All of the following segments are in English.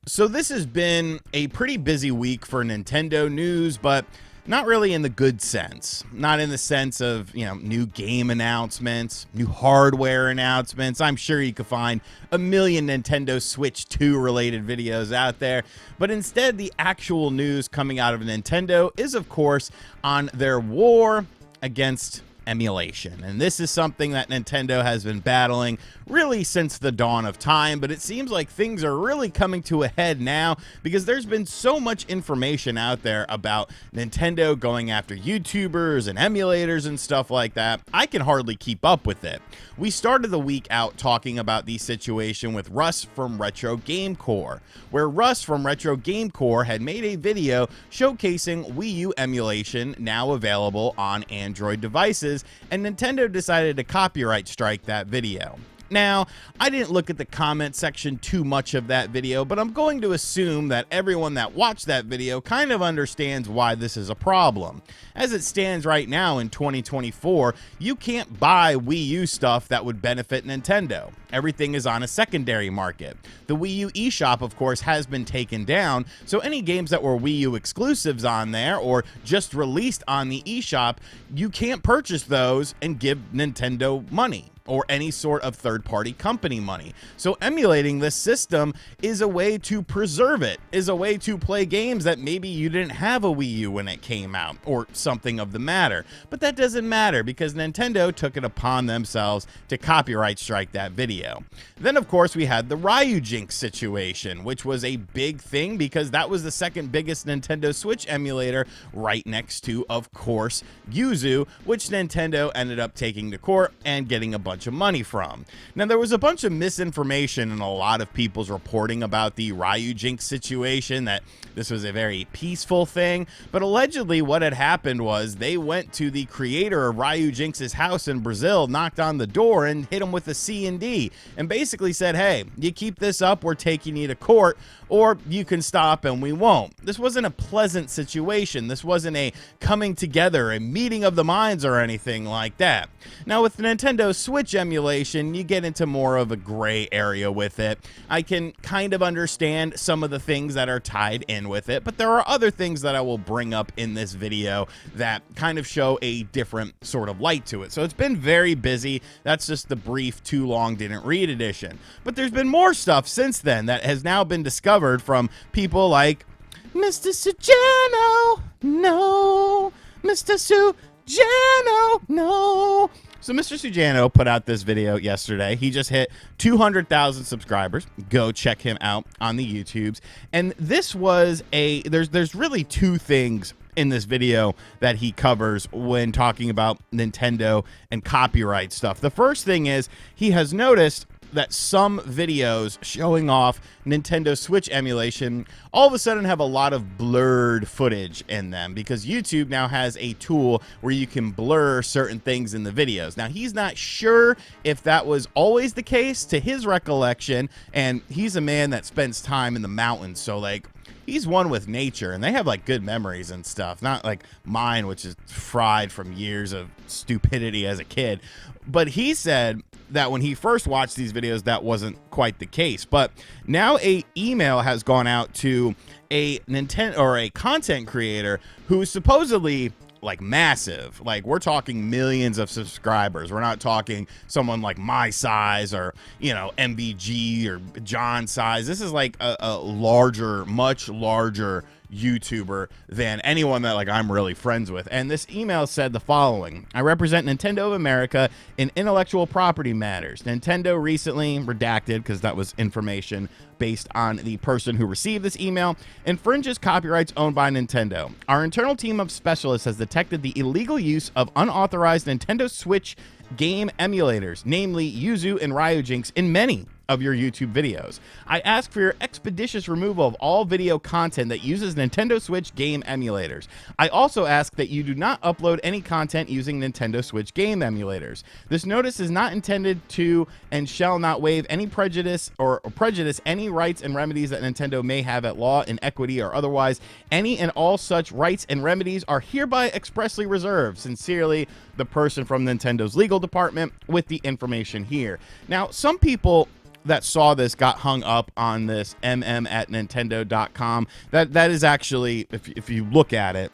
So this has been a pretty busy week for Nintendo news, but not really in the good sense. Not in the sense of, new game announcements, new hardware announcements. I'm sure you could find a million Nintendo Switch 2 related videos out there, but instead the actual news coming out of Nintendo is, of course, on their war against emulation. And this is something that Nintendo has been battling really since the dawn of time, but it seems like things are really coming to a head now because there's been so much information out there about Nintendo going after YouTubers and emulators and stuff like that. I can hardly keep up with it. We started the week out talking about the situation with Russ from Retro Game Core, where Russ from Retro Game Core had made a video showcasing Wii U emulation now available on Android devices, and Nintendo decided to copyright strike that video. Now, I didn't look at the comment section too much of that video, but I'm going to assume that everyone that watched that video kind of understands why this is a problem. As it stands right now in 2024, you can't buy Wii U stuff that would benefit Nintendo. Everything is on a secondary market. The Wii U eShop, of course, has been taken down, so any games that were Wii U exclusives on there or just released on the eShop, you can't purchase those and give Nintendo money or any sort of third-party company money. So emulating this system is a way to preserve it, is a way to play games that maybe you didn't have a Wii U when it came out, or something of the matter. But that doesn't matter because Nintendo took it upon themselves to copyright strike that video. Then, of course, we had the Ryujinx situation, which was a big thing because that was the second biggest Nintendo Switch emulator right next to, of course, Yuzu, which Nintendo ended up taking to court and getting a bunch of money from. Now, there was a bunch of misinformation in a lot of people's reporting about the Ryujinx situation, that this was a very peaceful thing, but allegedly what had happened was they went to the creator of Ryujinx's house in Brazil, knocked on the door and hit him with a C&D and basically said, hey, you keep this up, we're taking you to court, or you can stop and we won't. This wasn't a pleasant situation. This wasn't a coming together, a meeting of the minds or anything like that. Now, with the Nintendo Switch emulation, you get into more of a gray area with it. I can kind of understand some of the things that are tied in with it, but there are other things that I will bring up in this video that kind of show a different sort of light to it. So it's been very busy. That's just the brief too long didn't read edition. But there's been more stuff since then that has now been discovered from people like Mr. Sujano, no, Mr. Sujano, no. So Mr. Sujano put out this video yesterday. He just hit 200,000 subscribers. Go check him out on the YouTubes. And this was there's really two things in this video that he covers when talking about Nintendo and copyright stuff. The first thing is he has noticed that some videos showing off Nintendo Switch emulation all of a sudden have a lot of blurred footage in them because YouTube now has a tool where you can blur certain things in the videos. Now, he's not sure if that was always the case to his recollection, and he's a man that spends time in the mountains, so like he's one with nature, and they have like good memories and stuff, not like mine, which is fried from years of stupidity as a kid. But he said that when he first watched these videos, that wasn't quite the case. But now a email has gone out to a Nintendo or a content creator who is supposedly like massive. Like, we're talking millions of subscribers. We're not talking someone like my size or, MVG or John size. This is like a larger, much larger YouTuber than anyone that like I'm really friends with. And this email said the following: I represent Nintendo of America in intellectual property matters. Nintendo recently redacted, because that was information based on the person who received this email, infringes copyrights owned by Nintendo. Our internal team of specialists has detected the illegal use of unauthorized Nintendo Switch game emulators, namely Yuzu and Ryujinx, in many of your YouTube videos. I ask for your expeditious removal of all video content that uses Nintendo Switch game emulators. I also ask that you do not upload any content using Nintendo Switch game emulators. This notice is not intended to and shall not waive any prejudice or prejudice any rights and remedies that Nintendo may have at law, in equity, or otherwise. Any and all such rights and remedies are hereby expressly reserved. Sincerely, the person from Nintendo's legal department with the information here. Now, some people that saw this got hung up on this mm@nintendo.com. That is actually, if you look at it,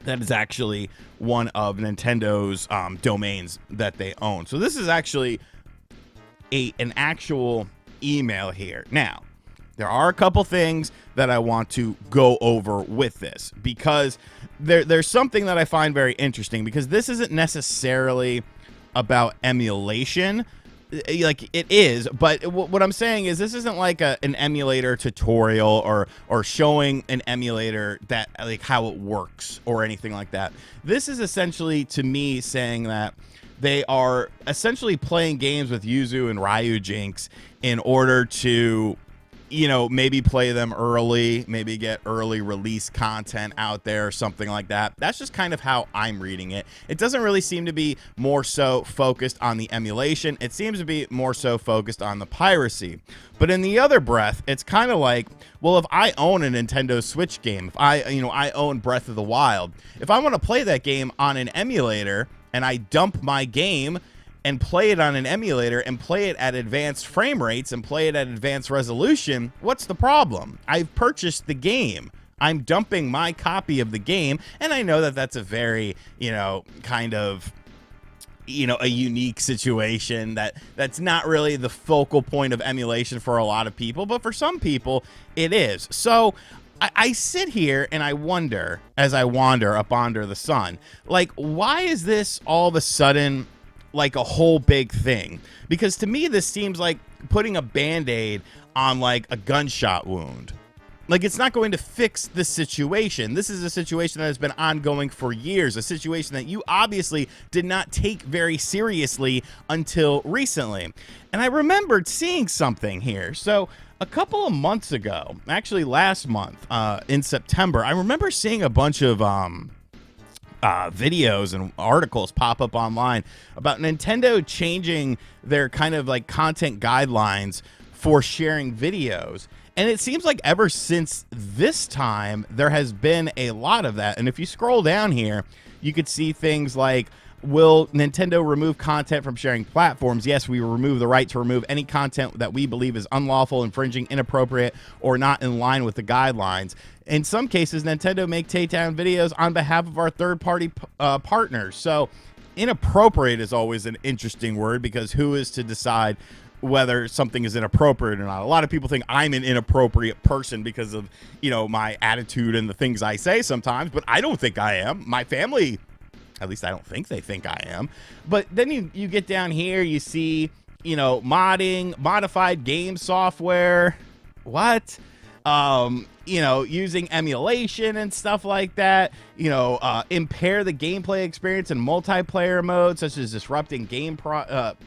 that is actually one of Nintendo's domains that they own. So this is actually an actual email here. Now, there are a couple things that I want to go over with this, because there's something that I find very interesting, because this isn't necessarily about emulation. Like, it is, but what I'm saying is this isn't like an emulator tutorial or showing an emulator that, like, how it works or anything like that. This is essentially, to me, saying that they are essentially playing games with Yuzu and Ryujinx in order to, you know, maybe play them early, maybe get early release content out there or something like that. That's just kind of how I'm reading it. It doesn't really seem to be more so focused on the emulation. It seems to be more so focused on the piracy. But in the other breath, it's kind of like, well, if I own a Nintendo Switch game, if I own Breath of the Wild, if I want to play that game on an emulator and I dump my game and play it on an emulator and play it at advanced frame rates and play it at advanced resolution, what's the problem? I've purchased the game. I'm dumping my copy of the game, and I know that that's a very, kind of, a unique situation that's not really the focal point of emulation for a lot of people, but for some people it is. So I sit here and I wonder, as I wander up under the sun, like, why is this all of a sudden like a whole big thing? Because to me, this seems like putting a band-aid on like a gunshot wound. Like, it's not going to fix the situation. This is a situation that has been ongoing for years, a situation that you obviously did not take very seriously until recently. And I remembered seeing something here. So a couple of months ago, actually last month, in September, I remember seeing a bunch of videos and articles pop up online about Nintendo changing their kind of like content guidelines for sharing videos. And it seems like ever since this time, there has been a lot of that. And if you scroll down here, you could see things like, will Nintendo remove content from sharing platforms? Yes, we will remove the right to remove any content that we believe is unlawful, infringing, inappropriate, or not in line with the guidelines. In some cases, Nintendo may take down videos on behalf of our third-party partners. So inappropriate is always an interesting word, because who is to decide whether something is inappropriate or not? A lot of people think I'm an inappropriate person because of, my attitude and the things I say sometimes, but I don't think I am. My family, at least I don't think they think I am. But then you get down here, you see, modding, modified game software. What? Using emulation and stuff like that, impair the gameplay experience in multiplayer mode, such as disrupting game progress.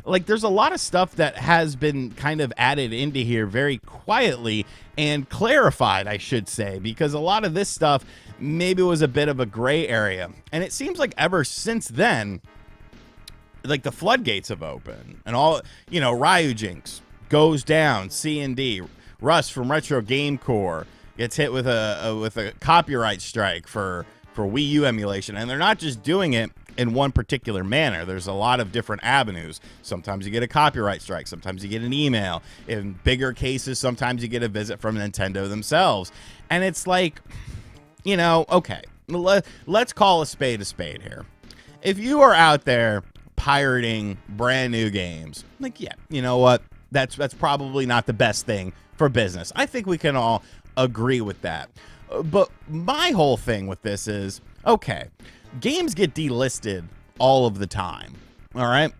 Like, there's a lot of stuff that has been kind of added into here very quietly and clarified, I should say, because a lot of this stuff maybe was a bit of a gray area. And it seems like ever since then, like, the floodgates have opened, and all, Ryujinx goes down, C&D. Russ from Retro Game Core gets hit with a copyright strike for Wii U emulation, and they're not just doing it in one particular manner. There's a lot of different avenues. Sometimes you get a copyright strike, sometimes you get an email. In bigger cases, sometimes you get a visit from Nintendo themselves. And it's like, okay, let's call a spade here. If you are out there pirating brand new games, like, yeah, you know what? That's probably not the best thing for business. I think we can all agree with that. But my whole thing with this is, okay, games get delisted all of the time, all right?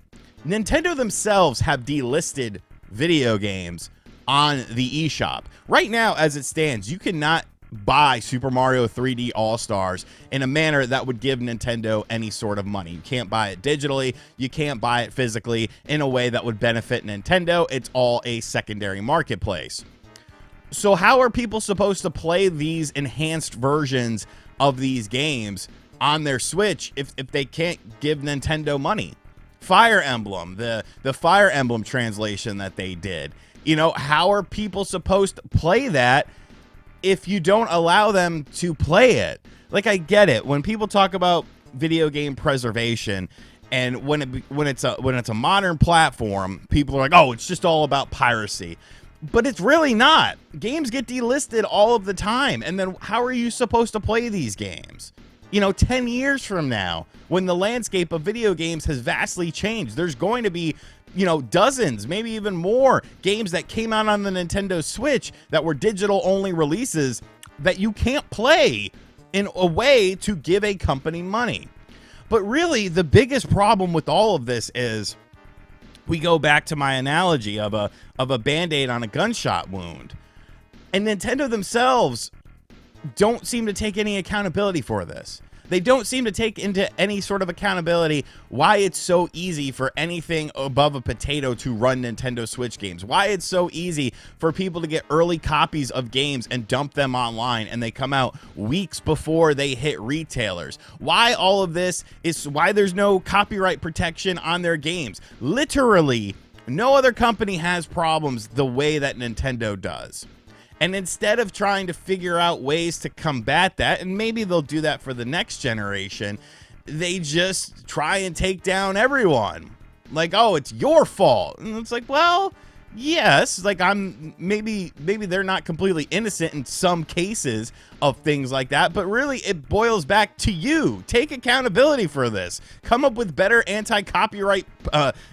Nintendo themselves have delisted video games on the eShop. Right now, as it stands, you cannot buy Super Mario 3D All-Stars in a manner that would give Nintendo any sort of money. You can't buy it digitally. You can't buy it physically in a way that would benefit Nintendo. It's all a secondary marketplace. So how are people supposed to play these enhanced versions of these games on their Switch if they can't give Nintendo money? Fire Emblem, the Fire Emblem translation that they did. How are people supposed to play that if you don't allow them to play it? Like, I get it. When people talk about video game preservation And when it's a modern platform, people are like, oh, it's just all about piracy. But it's really not. Games get delisted all of the time. And then how are you supposed to play these games? 10 years from now, when the landscape of video games has vastly changed, there's going to be, dozens, maybe even more games that came out on the Nintendo Switch that were digital only releases that you can't play in a way to give a company money. But really, the biggest problem with all of this is we go back to my analogy of a Band-Aid on a gunshot wound. And Nintendo themselves don't seem to take any accountability for this. They don't seem to take into any sort of accountability why it's so easy for anything above a potato to run Nintendo Switch games. Why it's so easy for people to get early copies of games and dump them online and they come out weeks before they hit retailers. Why all of this is why there's no copyright protection on their games. Literally, no other company has problems the way that Nintendo does. And instead of trying to figure out ways to combat that, and maybe they'll do that for the next generation, they just try and take down everyone. Like, oh, it's your fault. And it's like, well, yes, like maybe they're not completely innocent in some cases of things like that, but really it boils back to you. Take accountability for this. Come up with better anti-copyright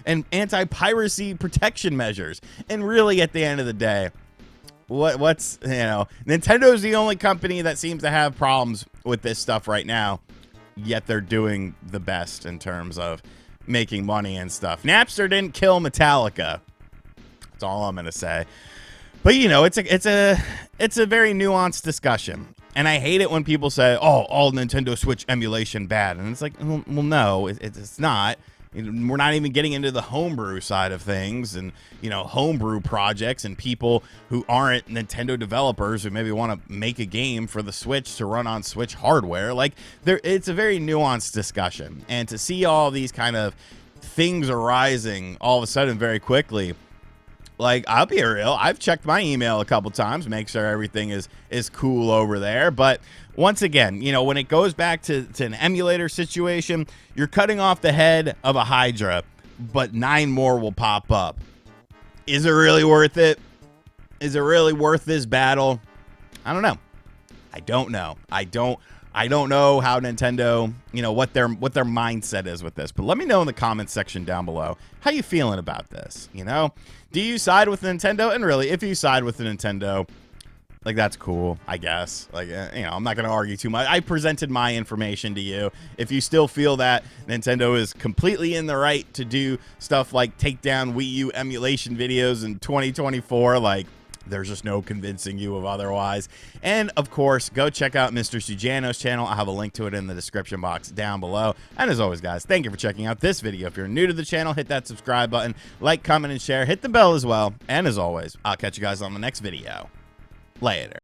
and anti-piracy protection measures. And really, at the end of the day, Nintendo's the only company that seems to have problems with this stuff right now, yet they're doing the best in terms of making money and stuff. Napster didn't kill Metallica. That's all I'm gonna say. But it's a very nuanced discussion, and I hate it when people say, "Oh, all Nintendo Switch emulation bad," and it's like, well, no, it's not. We're not even getting into the homebrew side of things and, homebrew projects and people who aren't Nintendo developers who maybe want to make a game for the Switch to run on Switch hardware. Like, it's a very nuanced discussion. And to see all these kind of things arising all of a sudden very quickly, like, I'll be real, I've checked my email a couple times, make sure everything is cool over there. But once again, when it goes back to an emulator situation, you're cutting off the head of a Hydra, but 9 more will pop up. Is it really worth it? Is it really worth this battle? I don't know. I don't know how Nintendo, what their mindset is with this. But let me know in the comments section down below how you feeling about this. Do you side with Nintendo? And really, if you side with the Nintendo, like, that's cool, I guess. Like, I'm not going to argue too much. I presented my information to you. If you still feel that Nintendo is completely in the right to do stuff like take down Wii U emulation videos in 2024, like, there's just no convincing you of otherwise. And, of course, go check out Mr. Sujano's channel. I'll have a link to it in the description box down below. And as always, guys, thank you for checking out this video. If you're new to the channel, hit that subscribe button, like, comment, and share. Hit the bell as well. And as always, I'll catch you guys on the next video. Later.